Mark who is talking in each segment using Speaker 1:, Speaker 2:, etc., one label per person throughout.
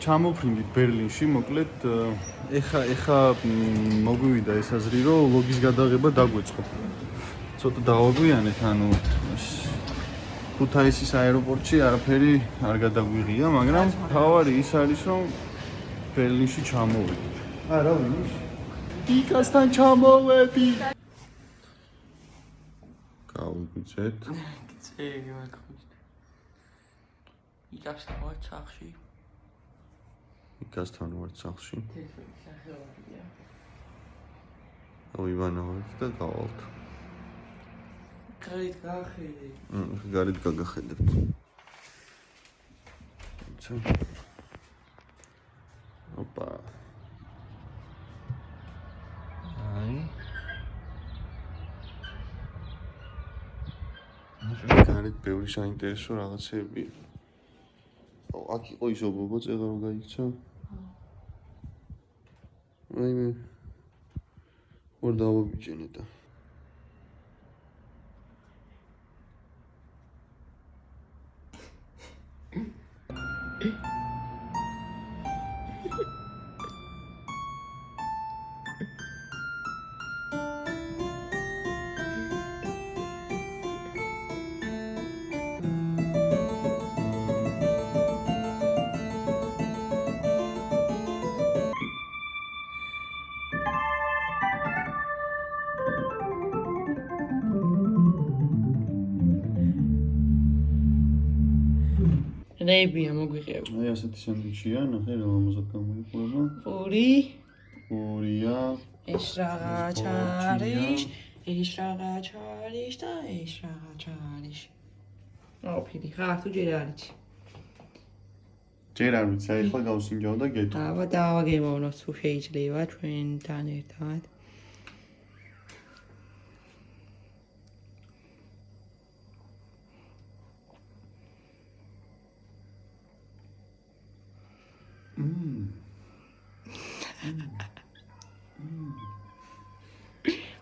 Speaker 1: ჩამოვფრინდით ბერლინში, მოკლედ ეხა მოგვივიდა ეს აზრი, რომ ლოგის გადაღება დაგვეწყო. ცოტა დავაგვიანეთ, ანუ ქუთაისის აეროპორტში არაფერი არ გადაგვიღია, მაგრამ თავარი ის არის, რომ ბერლინში ჩამოვედით. რა ვინიშ? იკასთან ჩამოვედი. გავიგზეთ.
Speaker 2: გწერი მაგხვის. იკასთან ვარ სახლში.
Speaker 1: იკასთან ვარ სახლში.
Speaker 2: თეთრი სახელია.
Speaker 1: ავივანავთ და გავალთ.
Speaker 2: გარეთ გახედე.
Speaker 1: გარეთ გაგახედებთ. ოპა. გარეთ ბევრი საინტერესო რაღაცებია. აქ იყო ის ობობა წეღა რომ გაიქცა. მე ორ დავაბიჭენე და
Speaker 2: რეიბია მოგვიყევ.
Speaker 1: აი ასეთი სანდვიჩია, ნახე რა ლამაზად გამოიყურება. პურია.
Speaker 2: ეს რაღაც არის, ეს რაღაც არის და ეს რაღაც არის. ოფიდი ხარ თუ ჯერ არის.
Speaker 1: ჯერ არ ვიცი, ახლა გავსინჯავ და გეტყვი.
Speaker 2: აბა დავაგემოვნოთ თუ შეიძლება ჩვენთან ერთად.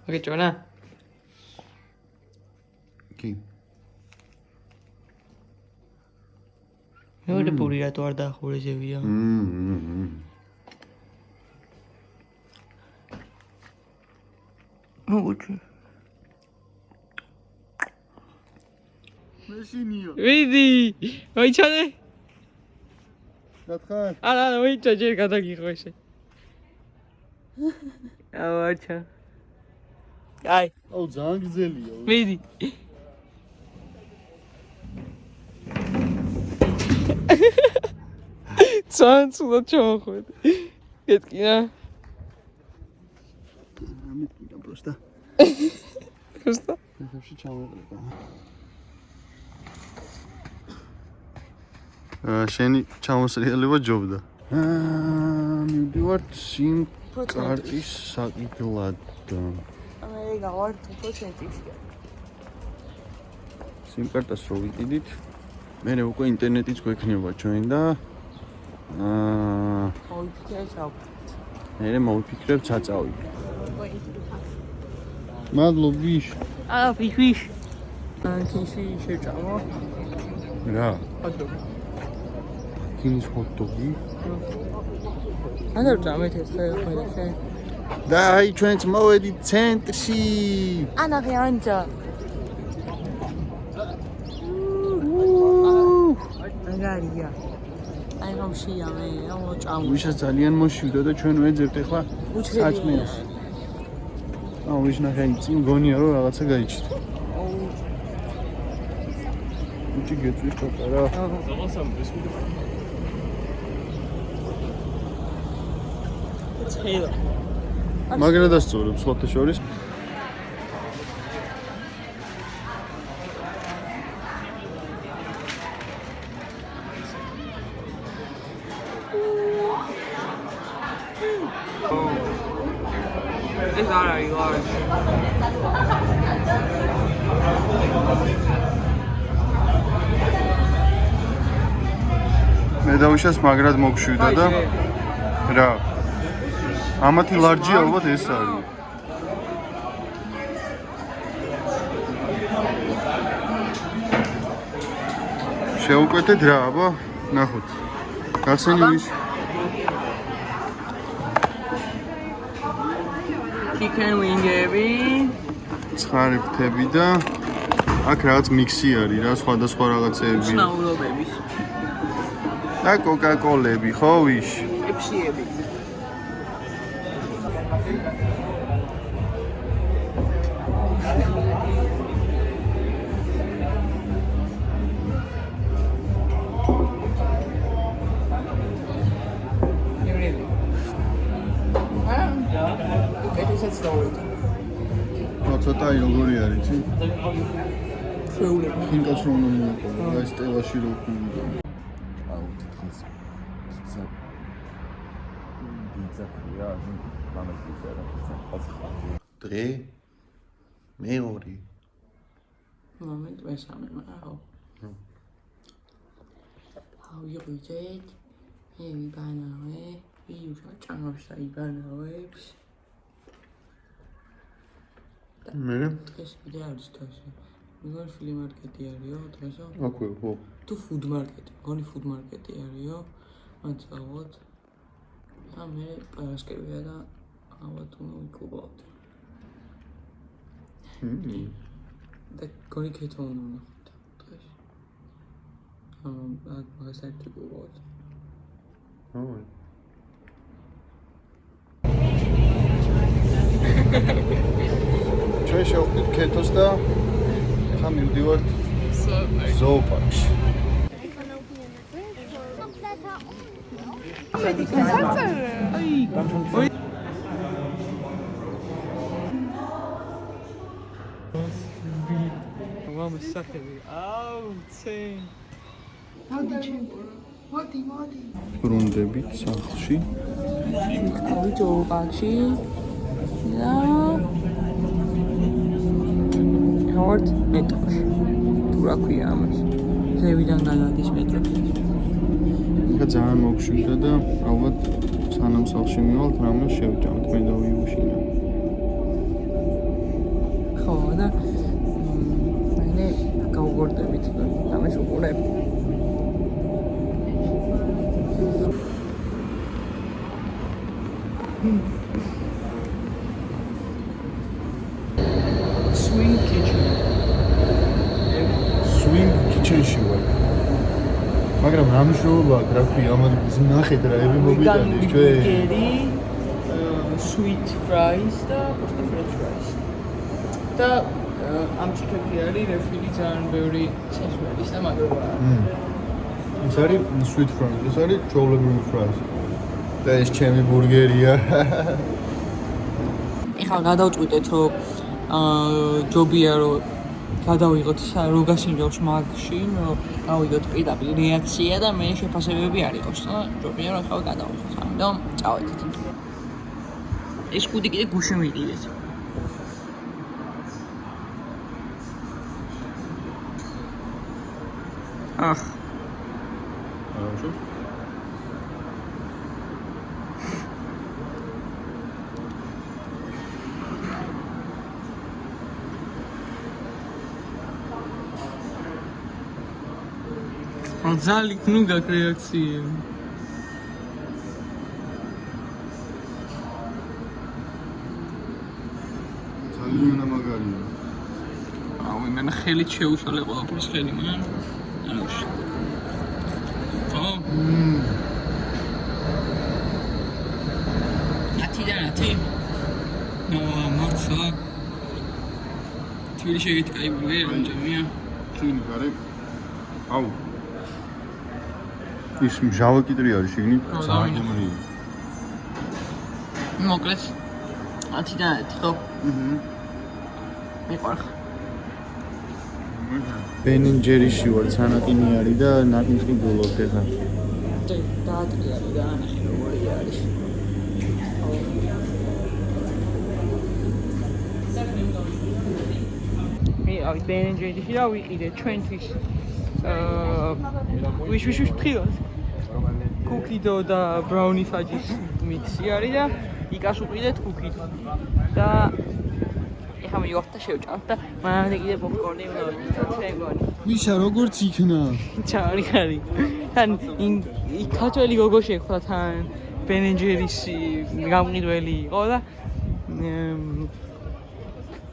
Speaker 2: მოგეჭონა?
Speaker 1: კი.
Speaker 2: მეორე პური რატო არ დაახურეზებია? მოგეჭო.
Speaker 1: მეშინია.
Speaker 2: ვიდი, მოიჩანე?
Speaker 1: გათხარ?
Speaker 2: არა, მოიჩა ჯერ გადაგიღო ესე. ავაჩა. აი,
Speaker 1: აუ ძალიან გძელია.
Speaker 2: ვიდი. ცანცულა ჩოხოთ. გეტკინა.
Speaker 1: ამიტკიდა პროსტა.
Speaker 2: პროსტა?
Speaker 1: ხებში ჩამოყრება. შენი ჩამოსრიალება ჯობდა. მივდივართ სიმ კარტის საკითხად.
Speaker 2: მე გავარ 2%-ში.
Speaker 1: სიმ კარტას რო ვიყიდით, მე უკვე ინტერნეტიც გვექნება ჩვენ და მე მოვიფიქრებ წაწავი. მადლობიშ.
Speaker 2: ფიში. კინში შეჭამო.
Speaker 1: რა?
Speaker 2: ხოდო.
Speaker 1: კინის ჰოტდოგი?
Speaker 2: ანდა წამეთ ეს ხე.
Speaker 1: და აი ჩვენც მოვედით ცენტრში.
Speaker 2: ანაღე ანჯა. აგარია. აი რომშია მე, მოჭამო.
Speaker 1: ვისაც ძალიან მოშვიდა და ჩვენ ვეძებთ ახლა საჭმელს. აუ ვიშ ნახე წინ გონია რომ რაღაცა გაიჩით. უჭი გეწვით ხოთა რა.
Speaker 2: ცხელა.
Speaker 1: მაგრა დასწორებ სხვათა შორის.
Speaker 2: ეს არ არის, არის.
Speaker 1: მე დავიშას მაგრად მოგშვიდა და რა. ამათი ლარჯი ალბათ ეს არის. შეუკვეთეთ რა, აბა, ნახოთ. გახსენილი
Speaker 2: chicken wing-ები,
Speaker 1: ცხარი ფრთები და აქ რაღაც მიქსი არის რა, სხვადასხვა რაღაცეები.
Speaker 2: ცნაურობები,
Speaker 1: და კოკა-კოლები, ხო ვიშ?
Speaker 2: პეპსიები.
Speaker 1: ცოტა როგორი არის, იცი?
Speaker 2: ჩვეულები.
Speaker 1: ხინკაც რომ უნდა მიყო, და ეს ტელაში რო ვქონდა.
Speaker 3: აუ თითქოს პიცა პიცაა, მამას პიცა რა პიცა ხალხი.
Speaker 1: დღე მეორე.
Speaker 2: მომენტ მესამე, მაგრამ ავიღეთ, იბანავე, იუშა ჭამავს და იბანავებს.
Speaker 1: მე
Speaker 2: დღეს კიდე არის თვეში. მეგონი ფილი მარკეტი არისო დღესო?
Speaker 1: აქვე, ხო.
Speaker 2: თუ ფუდ მარკეტი, მეგონი ფუდ მარკეტი არისო? მათ ავიღოთ. და მე პარასკევია და ალბათ უნდა ვიკლუბავთ. და გონი ქეთო უნდა ვნახოთ დღეს. მაგას არ ვიკლუბავთ.
Speaker 1: ოი. ჩვენ შევხვდით ქეთოს და ხა მივდივართ ზოოპარკში.
Speaker 2: მამის სახელი. აუ, ცენ. მოდი.
Speaker 1: ბრუნდებით სახლში.
Speaker 2: ავი ზოოპარკში. და ჰორტ მეტროში. თუ რა ქვია ამას? ზევიდან გადადის მეტროში.
Speaker 1: ხა ძალიან მოგშვიდა და ალბათ სანამ სახლში მივალთ, რამე შევჭამთ, მე და ვიუშინო.
Speaker 2: ხო და მე გავგორდებით და ამას უყურებ. Swing kitchen.
Speaker 1: Swing kitchen-ში ვარ. მაგრამ რა მნიშვნელობა აქვს, რა ქვია, ამან ნახეთ რა, ები მოვიტანეს ჩვენ.
Speaker 2: Sweet fries და pasta french fries. და ამ ჩიქები არის რეფილი ძალიან ბევრი საშუალის და მაგრობა.
Speaker 1: ეს არის sweet fries, ეს არის ჩვეულებრივი fries. და ეს ჩემი ბურგერია.
Speaker 2: ეხლა გადავწყვიტეთ რომ ჯობია რომ გადავიღოთ რო გასინჯავს მაგში, რომ გავიგოთ პირდაპირ რეაქცია და მე შეფასებები არ იყოს და ჯობია რომ ახლა გადავიღოთ. ამიტომ წავედით. ეს ხუთი კიდე გუშინ ვიყიდეთ. აჰ.
Speaker 1: აუშო.
Speaker 2: ძალიან ნუ გაკ რეაქციები.
Speaker 1: ძალიან მაგარია.
Speaker 2: აუ მე ხელით შეუშალე ყველაფერს ხელი მან. ანუში. აუ. ათი. მარცა. თვილი შეგეთ კაი ბურგერი რომ ჯამია.
Speaker 1: შიგნით გარეთ. აუ. ის მჟავა კიდრი არის შიგნით, ძალიან გემრიელი.
Speaker 2: მოკლედ 10-დან 1 ხო? მიყვარხ.
Speaker 1: Ben & Jerry-ში ვარ, ცანაკინი არის და ნაკინს კი გულობ ეხლა.
Speaker 2: დაატრიალი და ანახე როგორი არის. მე ავი Ben & Jerry-ში და ვიყიდე ჩვენთვის ვიშ ფრთხილად. კუკიდო და ბრაუნი ფაჯის მიქსი არის და იკას უყიდეთ კუკიდო. და ეხლა მივიღოთ და შევჭამთ და მანამდე კიდე პოპკორნი უნდა ვიყიდოთ ეგონი.
Speaker 1: მიშა როგორც იქნა?
Speaker 2: ჩაარიხარი. თან ქართველი გოგო შეხვდა თან Ben & Jerry-ში გამყიდველი იყო და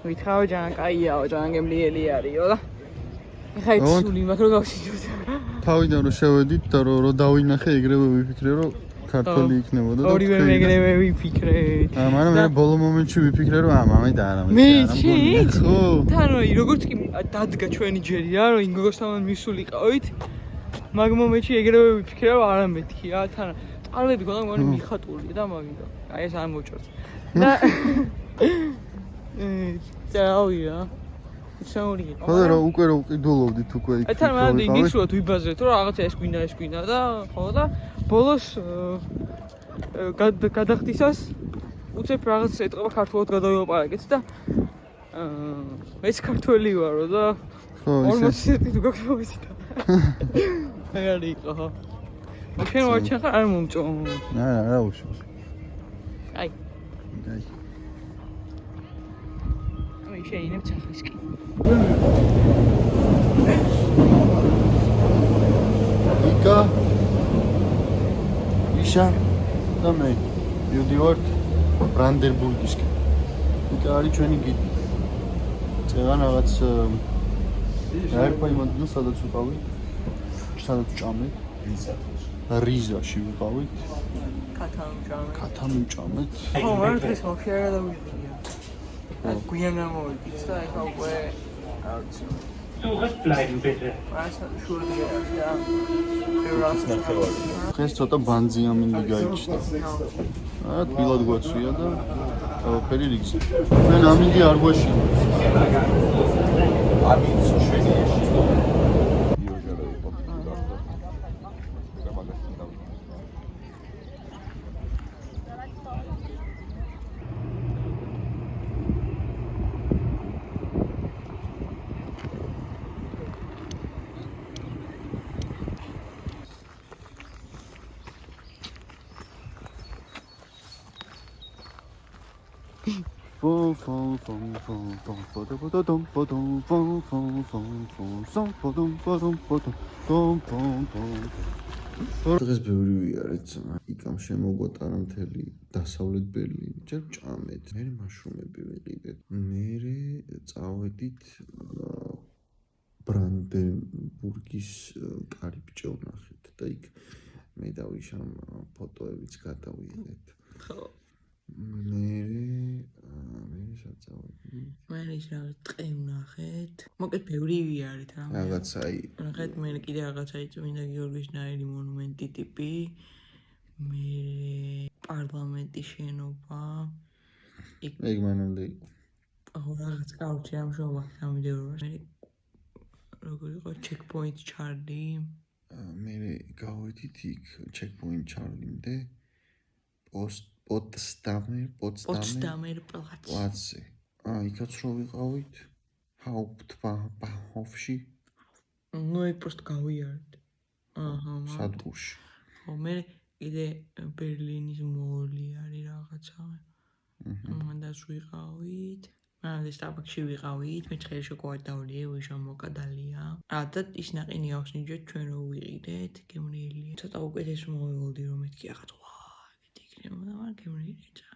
Speaker 2: ვითხავ ჯან კაიაო ჯან გემლიელი არისო და ეხა იცული მაგ რო გავშიჯოთ
Speaker 1: თავიდან რომ შევედით და რომ დავინახე ეგრევე ვიფიქრე რომ ქართველი იქნებოდა და
Speaker 2: ორივე მეგრევე ვიფიქრეთ
Speaker 1: მაგრამ მე ბოლო მომენტში ვიფიქრე რომ ამამე და არა
Speaker 2: მე ხო თან როგორც კი დადგა ჩვენი ჯერი რა რომ ინგოსთან მისულიყავით მაგ მომენტში ეგრევე ვიფიქრე რომ არა მეთქია თან წყალები გონდა მგონი მიხატულია და მაგიდა აი ეს არ მოჭრს და წავია შაური
Speaker 1: ხო და უკვე რომ ყიდულობდით უკვე იქ
Speaker 2: თან მანამდე ინგლისურად ვიბაზრეთ რომ რაღაცა ეს გვინდა და ხო და ბოლოს გადახდისას უცებ რაღაც ეტყობა ქართულად გადავილაპარაკეთ და მეც ქართველი ვარო და 40 წელი თუ გაქვს მოვიზიდა აღარ იყო ხო მაშინ ვაჩახა არ მომწო
Speaker 1: არა უშავს
Speaker 2: აი აი შეიძლება ჩახის კი
Speaker 1: იკა იშა და მე მივდივართ ბრანდენბურგისკენ იკა არის ჩვენი გიდი წეგან რაღაც აეროპორტი სადაც ვიყავით სადაც ვჭამეთ რიზაში ვიყავით კათანუ ჭამეთ
Speaker 2: ხო არ დღეს ვაფშე არ გადავიდია გვიან გამოვიდით და ეხა უკვე არც
Speaker 4: Zurückbleiben bitte.
Speaker 1: დღეს ცოტა ბანძია მინდა გაიჩნდა. აა თბილად გვაცვია და ყველაფერი რიგზე. ჩვენ ამინდი არ გვაშინებს.
Speaker 3: ამით შვედიაში.
Speaker 1: დღეს ბევრი ვიარეთ, იქამ შემოგვატარა მთელი დასავლეთ ბერლინი, ჯერ ჭამეთ, მე მაშრუმები ვიყიდეთ, მე წავედით ბრანდენბურგის კარიბჭე ვნახეთ და იქ მე დავიშამ ფოტოებიც გადავიღეთ.
Speaker 2: ხო
Speaker 1: მე საწავედი.
Speaker 2: მე ის რაღაც ტყე ვნახეთ. მოკლედ ბევრი ვიარეთ რა.
Speaker 1: რაღაცა
Speaker 2: ნახეთ მე კიდე რაღაცა წმინდა გიორგისნაირი მონუმენტი ტიპი. მე პარლამენტის შენობა.
Speaker 1: ეგ მანამდე იყო.
Speaker 2: აუ რაღაც კაუჩი ამ შოვა სამიდეუროს. მე როგორ იყო ჩეკპოინტ ჩარლი.
Speaker 1: მე გავედით იქ ჩეკპოინტ ჩარლიმდე. Potsdamer პლაცზე. იქაც რო ვიყავით Hauptbahnhofში.
Speaker 2: ნუ ეგ პროსტ გავიარეთ. აჰა.
Speaker 1: სადგურში.
Speaker 2: ხო მე კიდე ბერლინის მოლი არის რაღაცა. მანდაც ვიყავით. მანდ სტარბაქსში ვიყავით. მე ცხელი შოკოლადი დავლიე, ვიშა მოკადალია. და ის ნაყინი ავსნიჯეთ ჩვენ რო ვიყიდეთ, გემრიელია. ცოტა უკეთეს მოვიოლდი რომ მეთქი ახაც მაგრამ გემრიელია.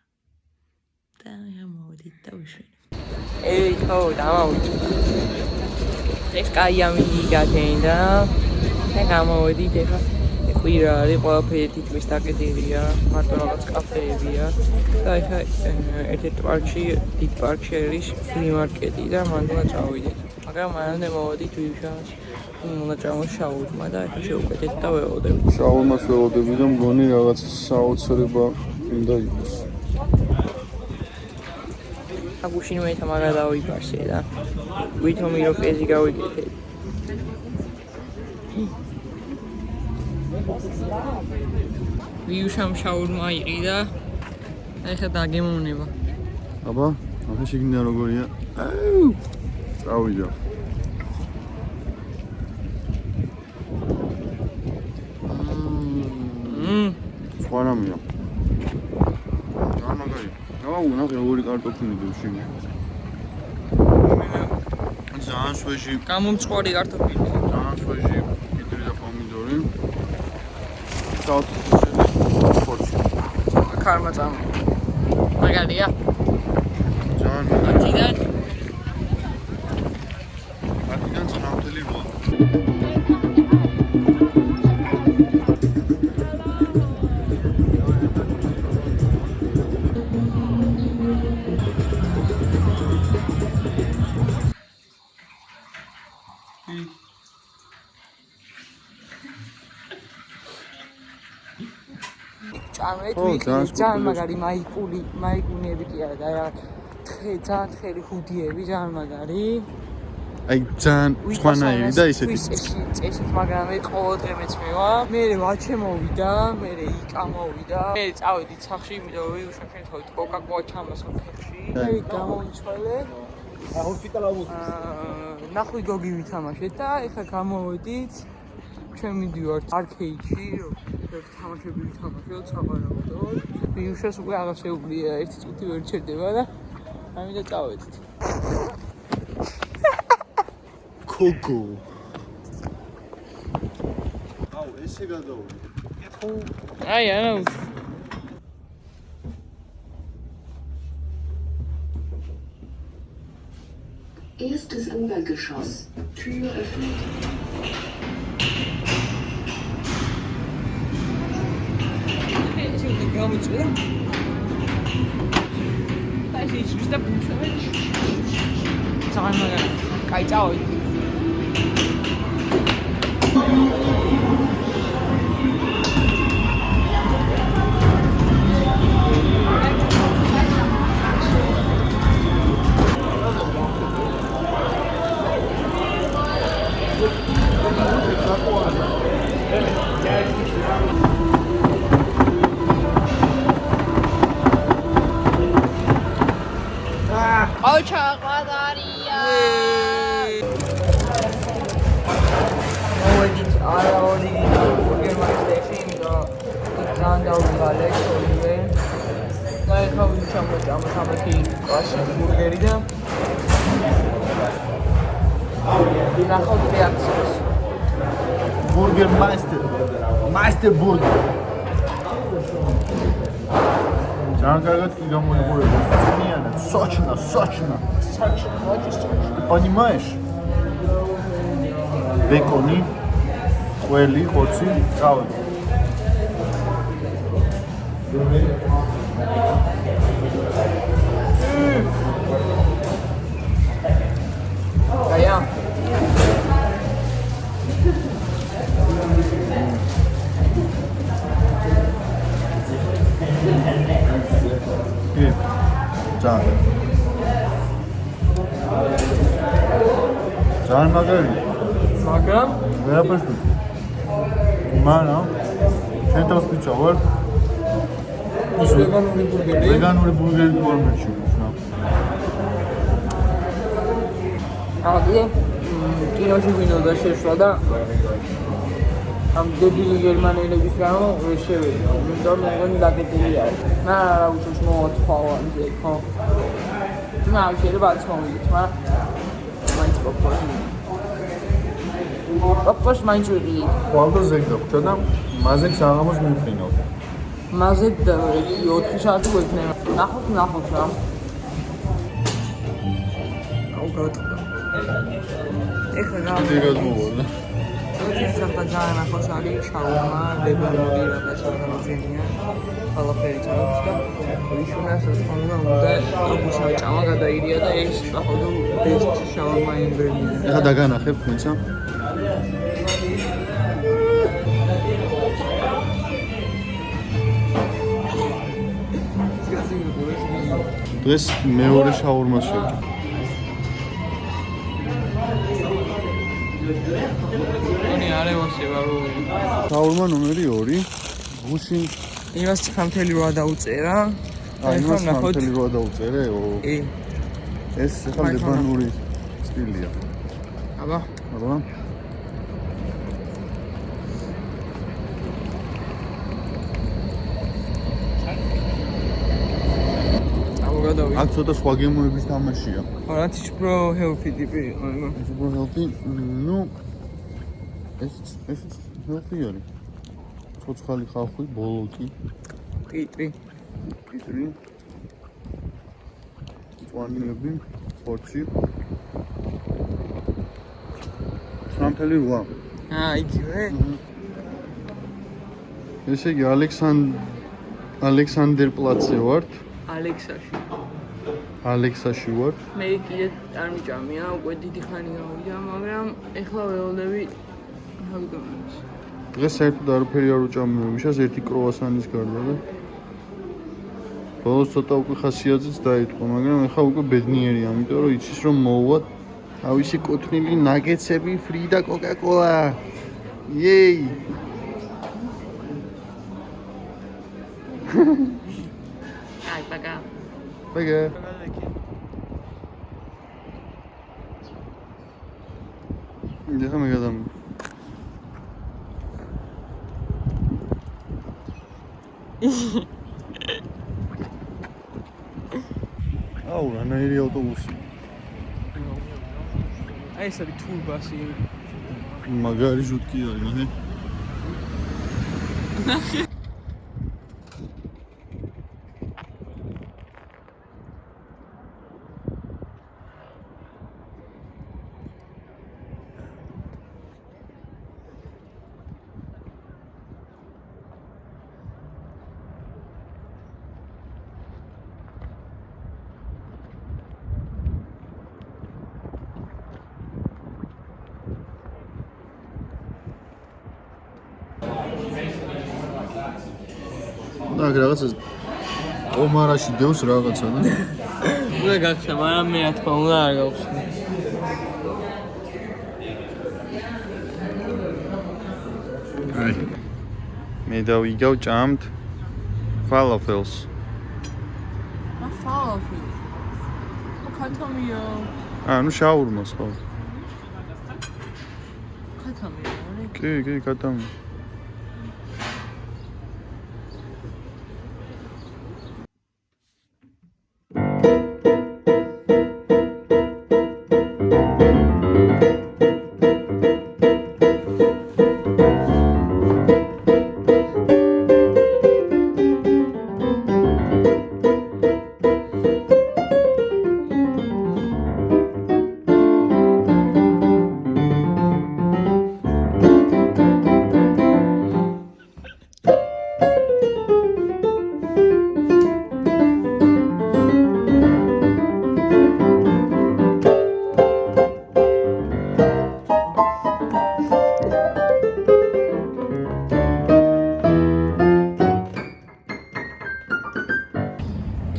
Speaker 2: და ამოვიდით და ვიშვენე. ხო, დამავიდეთ. ეს კაია მიგაგენდა. და გამოვიდით ეხა. ყვირა არის ყველაფერი თითქმის დაკეტილია, მარტო რაღაც კაფეებია. და ეხა ერთ-ერთ პარკში, დიდ პარკში არის ფლი მარკეტი და მანდ უნდა წავიდეთ. მაგრამ მანამდე მოვედით ვიჟას. უნდა წამო შაურმა და ეხა შევუკეთეთ და ვეღოდებით.
Speaker 1: შაურმას ვეღოდები და მგონი რაღაც საოცრება უნდა იყოს.
Speaker 2: აგუშინ მე თამარა დავიბარსე და ვითომ იროკეზი გავიკეთე. ვიუშამ შაურმა იყიდა. ეხლა დაგემოვნება.
Speaker 1: აბა, ახლა შეგინდა როგორია? წავიდა. სვანამია. გამაგარი. აუ, ნახე ორი კარტოფილი დევში. ძალიან სვეჟი.
Speaker 2: გამომწყვარი კარტოფილი.
Speaker 1: ძალიან სვეჟი კიდრი და პომიდორი. საოცრად ხორცი.
Speaker 2: კარმა წამო. მაგალია. 10-დან
Speaker 1: 10-დან 9.8.
Speaker 2: ჭამეთ
Speaker 1: ო, ძალიან
Speaker 2: ძალიან მაგარი მაიკუნიები კი არა და რა ძალიან თხელი ჰუდიები ძალიან მაგარი
Speaker 1: აი ძალიან სხვანაირი და ისეთი
Speaker 2: წესით მაგრამ მე ყოველდღე მეცმევა მე ვაჩე მოვიდა მე იკა მოვიდა მე წავედი სახში იმიტომ რომ უშაქენ თავით კოკა-კოლა ჩამოსო ფეხში მე გამოვიცვალე ნახვი გოგი ვითამაშეთ და ეხლა გამოვედით ჩვენ მიდივართ არქეიდში რომ თამაშები ვითამაშოთ სავარაუდოდ ბიუშას უკვე აღასეულია ერთი წუთი ვერ ჩერდება და ამიტომ წავედით
Speaker 1: კოკო აუ ესე გადავიდე
Speaker 2: აი აუ
Speaker 5: Erstes Obergeschoss. Tür öffnet.
Speaker 2: 지금 გამიწვია. 다시 진짜 무서워. 잠깐만. კაი წავედი. ოჩაყადარია. მოვედით არა ორიგინალ ბურგერმაისტერში, იმიტომ ძალიან დაუღალე ხოლმე. და ეხლა ვიჩამოთ ამ სამეთი კლასიკური ბურგერი და ნახავთ რეაქციას.
Speaker 1: ბურგერ მაისტერ ბურგერ ძალიან კარგად კი გამოიყურება წვნიანად სოჩნა понимаешь ბეკონი ყველი ხოცი წავედი
Speaker 2: გაია
Speaker 1: ძალიან მაგარი
Speaker 2: მაგრამ
Speaker 1: ვერაფერს ვიტყვი მაგრამ შენ თავს ვიწავარ
Speaker 2: ის ვეგანური ბურგერი
Speaker 1: ვეგანური ბურგერი გორმეტში
Speaker 2: ადი კინოში ვინოდა შეშვა და ამ დებილი გერმანელების გამო ვერ შევედი იმიტომ რომ მეგონი დაგებული არის ნა რა უჩვენს მოთხოვა ამზე ხო ნა შეიძლება არც მომიგეთ მაგრამ მაინც ოპოს მაინც ვიდი
Speaker 1: ყველგან ზეგ გაგვჭა და მაზე საღამოს მივფრინავ
Speaker 2: მაზე 4 საათი გვექნება ნახოთ რა აუ გავატყდა ეხლა რა
Speaker 1: დაგმოვიდა
Speaker 2: შეიძლება ძალიან ახლოს არის შაურმა, ვეგანური რაღაცა გამოგენია. ყველაფერი წავს და ვიშუნას თქმა უნდა როგორც აჭამა გადაირია და ეს походу best შაურმა in Berlin.
Speaker 1: ეხლა დაგანახებ თუმცა დღეს მეორე შაურმა შევჭამ
Speaker 2: Oni arevose varo.
Speaker 1: შაურმა ნომერი 2 გუშინ
Speaker 2: იმას 9.8 დაუწერა.
Speaker 1: აი იმას 9.8 დაუწერე?
Speaker 2: კი.
Speaker 1: ეს ახლა ლიბანური სტილია.
Speaker 2: აბა.
Speaker 1: აბა.
Speaker 2: გადავი.
Speaker 1: აქ ცოტა სხვა გემოების თამაშია.
Speaker 2: რა თიშ პრო ჰელფი ტიპი იყო იგო.
Speaker 1: ეს პრო ჰელფი, ნუ ეს ჰელფი არის. ცოცხალი ხალხი, ბოლოკი.
Speaker 2: პიტრი.
Speaker 1: მწვანეები, ხორცი. 9.8.
Speaker 2: იგივე.
Speaker 1: ესე იგი ალექსანდერ პლაცზე ვართ. ალექსაში ვართ.
Speaker 2: მე კიდე არ მიჭამია, უკვე დიდი ხანი გავიდა, მაგრამ ეხლა ველოდები მაგდონალდს.
Speaker 1: დღეს საერთოდ არაფერი არ უჭამია მიშას ერთი კრუასანის გარდა და ბოლოს ცოტა უკვე ხასიათზეც დაიწყო, მაგრამ ეხლა უკვე ბედნიერია, ამიტომ რომ იცის რომ მოვა თავისი კუთვნილი ნაგეცები, ფრი და კოკა-კოლა. იეი!
Speaker 2: აი, პაკა.
Speaker 1: ბეგა. ეხლა მე გადამ. აუ, რანაირი ავტობუსი.
Speaker 2: აი ეს არის თურბასი.
Speaker 1: მაგარი ჟუტკი არის, ნახე. და რაღაცა ომარაში დევს რაღაცა და
Speaker 2: უნდა გახსნა, მაგრამ მე რა თქმა უნდა არ გავხსნა.
Speaker 1: აი მე დავიგავ ჭამთ falafels.
Speaker 2: falafels. ქათამია.
Speaker 1: ანუ შაურმას ხო?
Speaker 2: ქათამია, არა?
Speaker 1: კი, ქათამია.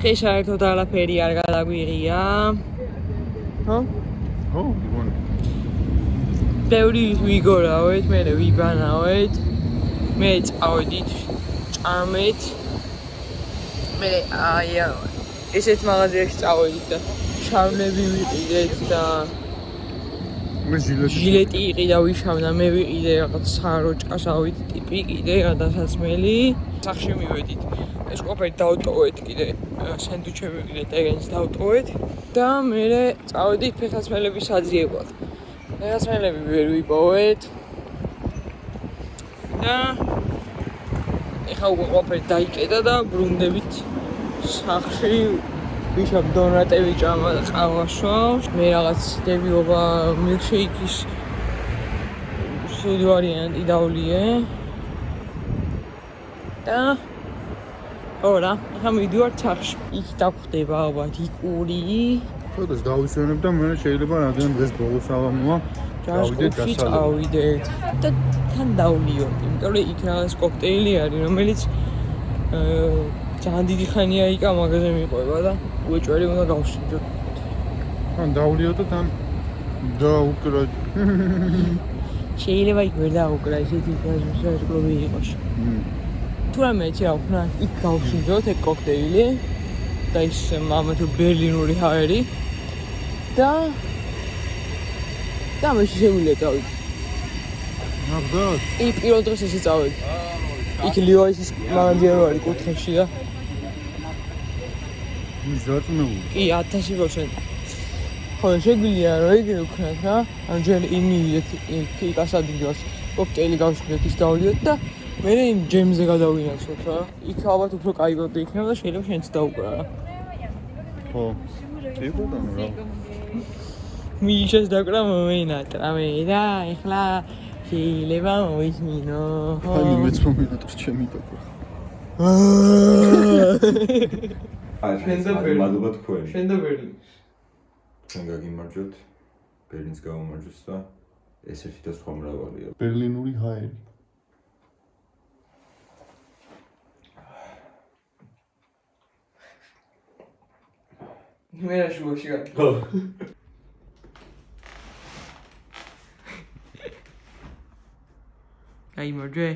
Speaker 2: დღეს საერთოდ არაფერი არ გადაგვიღია. ხო?
Speaker 1: ხო, გიგონი.
Speaker 2: ბევრი ვიგორავეთ, მე ვიბანავეთ. მე წავედით ჭამეთ. მე აი ესეთ მაღაზიაში წავედით და შავლები ვიყიდეთ და
Speaker 1: მე
Speaker 2: ჟილეტი იყიდა ვიშავდა, მე ვიყიდე რაღაც საროჭკასავით ტიპი კიდე გადასაცმელი. სახში მივედით. ეს ყოფილი დავტოვეთ კიდე სენდვიჩები კიდე ტეგენს დავტოვეთ და მე წავედით ფეხსაცმელების საძიებლად. ფეხსაცმელები ვერ ვიპოვეთ და ეხლა უკვე ყოფილი დაიკეტა და ბრუნდებით სახში. ვიშავ დონატები ჭამა და ყავაშო. მე რაღაც დებიობა მილკშეიკის სულ ვარიანტი დავლიე და ora, ახლა მივიდივარ სახში. იქ დაგვხდება ალბათ იკური.
Speaker 1: ხოდას დავისვენებ და მე შეიძლება რადგან დღეს ბოლოს ავამოა.
Speaker 2: დავიდეთ წავიდეთ და თან დავლიოთ, იმიტომ რომ იქ რაღაც კოქტეილი არის, რომელიც ძალიან დიდი ხანია იქ ამ მაღაზიაზე მიყვება და უეჭველი უნდა გავშინჯოთ.
Speaker 1: თან დავლიოთ და თან დაუკრათ.
Speaker 2: შეიძლება იქ ვერ დაუკრა, ისეთი ფაზმსერკლობი იყოს. თუ რამე ეჩი აუქნა, იქ გავშინჯოთ ეგ კოქტეილი და ის ამათო ბერლინური ჰაერი და მე შეგვიძლია წავიდე.
Speaker 1: ნახდათ?
Speaker 2: კი, პირველ დღეს ესე წავედი. იქ ლიოისის მაღაზია არის კუთხეში და
Speaker 1: ის დაწნეულ.
Speaker 2: კი, 1000%. ხო, შეგვიძლია რომ იგივე ვქნათ რა. ან ჯერ იმიდეთ იქ ასადილოს კოქტეილი გავშინდეთ ის დავლიოთ და მე იმ ჯემზე გადავინაცვლოთ რა. იქ ალბათ უფრო კაი კოქტეილი იქნება და შეიძლება შენც დაუკრა რა.
Speaker 1: ხო. კი ბატონო რა.
Speaker 2: მიშას დაკვრა მომენატრა მე და ეხლა შეიძლება მოისმინო.
Speaker 1: აი მეც მომენატრს ჩემი დაკვრა.
Speaker 3: მადლობა თქვენ.
Speaker 2: შენ და ბერლინი.
Speaker 3: თქვენ გაგიმარჯვეთ. ბერლინს გამომარჯვეს და ესეთი და სხვა მრავალია.
Speaker 1: ბერლინური ჰაერი.
Speaker 2: მე რა შუაში გაკ. გაიმარჯვე.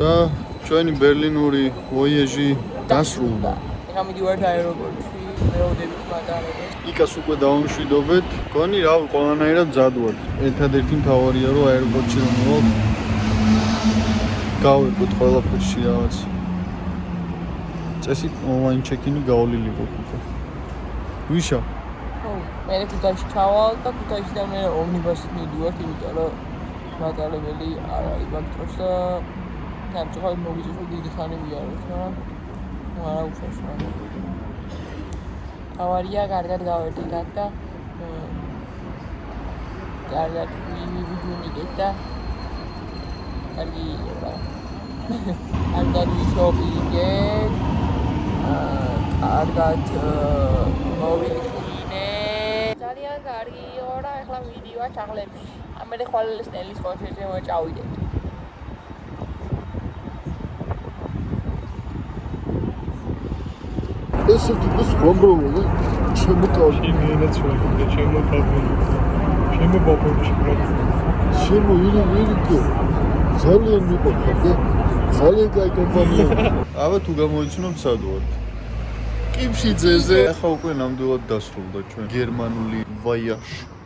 Speaker 1: და ჩვენი ბერლინური ვოიეჟი დასრულდა.
Speaker 2: ეხლა მიდივართ აეროპორტში, მეოდებით მატარებელს.
Speaker 1: იკას უკვე დავამშვიდობეთ. გონი რა, ყველანაირად მზად ვართ. ერთადერთი მთავარია რომ აეროპორტში რომ მოვალ გავიყოთ ყველაფერში რაღაც. წესით ონლაინ ჩეკინი გავლილი ყოფილა. ვიშა?
Speaker 2: ხო, მე ქუთაისში ჩავალ და ქუთაისიდან მე ომნიბუსით მიდივართ, იმიტომ რომ მატარებელი არ არის მაგ დროს და ნამჭოხად მოგიწევს დიდი ხანი ვიაროთ, მაგრამ არა უშაშოა. ავარია კარგად გავერდით და კარგად ვიგვიმიდეთ და კარგი რა. კარგად ვიშობინეთ. კარგად მოვიხინე. ძალიან კარგი იყო და ეხლა მივიდივართ ახლებში. ამერე ხვალ სტელის კონცერტზე მოჭავიდეთ.
Speaker 1: ესეთი და სხვა მრავალი შემოკავი.
Speaker 6: იმენაც ვიყიდე, შემოკავი. შემობაბებში რა.
Speaker 1: შემოირიკე. ძალიან მიყვარდა. ძალიან კაი კომპანია. აბა თუ გამოიცნობთ სად ვართ? კიფშიძეზე. ახლა უკვე ნამდვილად დასრულდა ჩვენ გერმანული ვაიაჟი.